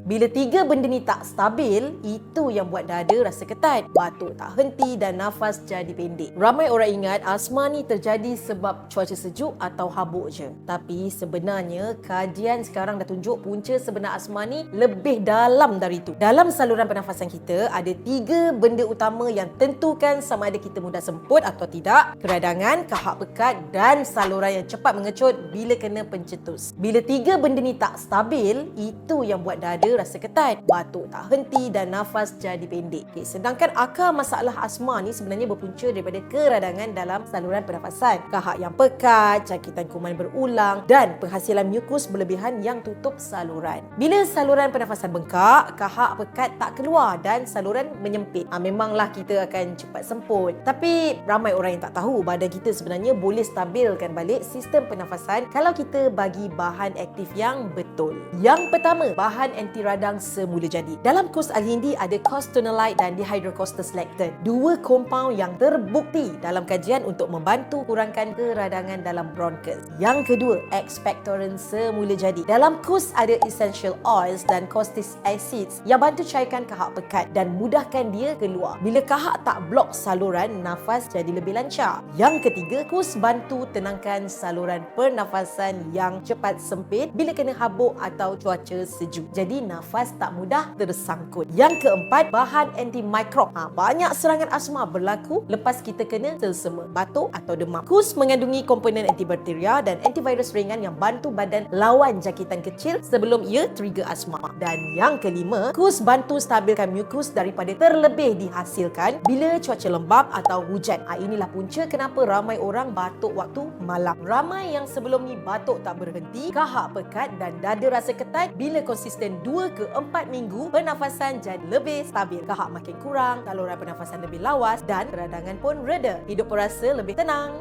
Bila tiga benda ni tak stabil, itu yang buat dada rasa ketat, batuk tak henti dan nafas jadi pendek. Ramai orang ingat asma ni terjadi sebab cuaca sejuk atau habuk je. Tapi sebenarnya kajian sekarang dah tunjuk punca sebenar asma ni lebih dalam dari itu. Dalam saluran pernafasan kita ada tiga benda utama yang tentukan sama ada kita mudah semput atau tidak, keradangan, kahak pekat dan saluran yang cepat mengecut bila kena pencetus. Bila tiga benda ni tak stabil, itu yang buat dada rasa ketat, batuk tak henti dan nafas jadi pendek. Sedangkan akar masalah asma ni sebenarnya berpunca daripada keradangan dalam saluran pernafasan, kahak yang pekat, cakitan kuman berulang dan penghasilan mukus berlebihan yang tutup saluran. Bila saluran pernafasan bengkak, kahak pekat tak keluar dan saluran menyempit, memanglah kita akan cepat semput. Tapi ramai orang yang tak tahu badan kita sebenarnya boleh stabilkan balik sistem pernafasan kalau kita bagi bahan aktif yang betul. Yang pertama, bahan anti radang semula jadi. Dalam kurs Al-Hindi ada costonolone dan dihydrocorticosteroid, dua kompaun yang terbukti dalam kajian untuk membantu kurangkan keradangan dalam bronchus. Yang kedua, expectorant semula jadi. Dalam kurs ada essential oils dan caustic acids yang bantu cairkan kahak pekat dan mudahkan dia keluar. Bila kahak tak blok saluran, nafas jadi lebih lancar. Yang ketiga, kurs bantu tenangkan saluran pernafasan yang cepat sempit bila kena habuk atau cuaca sejuk. Jadi nafas tak mudah tersangkut. Yang keempat, bahan antimikrob. Banyak serangan asma berlaku lepas kita kena selsema, batuk atau demam. Kurs mengandungi komponen antibakteria dan antivirus ringan yang bantu badan lawan jangkitan kecil sebelum ia trigger asma. Dan yang kelima, kurs bantu stabilkan mukus daripada terlebih dihasilkan bila cuaca lembap atau hujan. Inilah punca kenapa ramai orang batuk waktu malam. Ramai yang sebelum ni batuk tak berhenti, kahak pekat dan dada rasa ketat, bila konsisten 2 ke 4 minggu, pernafasan jadi lebih stabil. Kahak makin kurang, saluran pernafasan lebih lawas dan keradangan pun reda. Hidup pun rasa lebih tenang.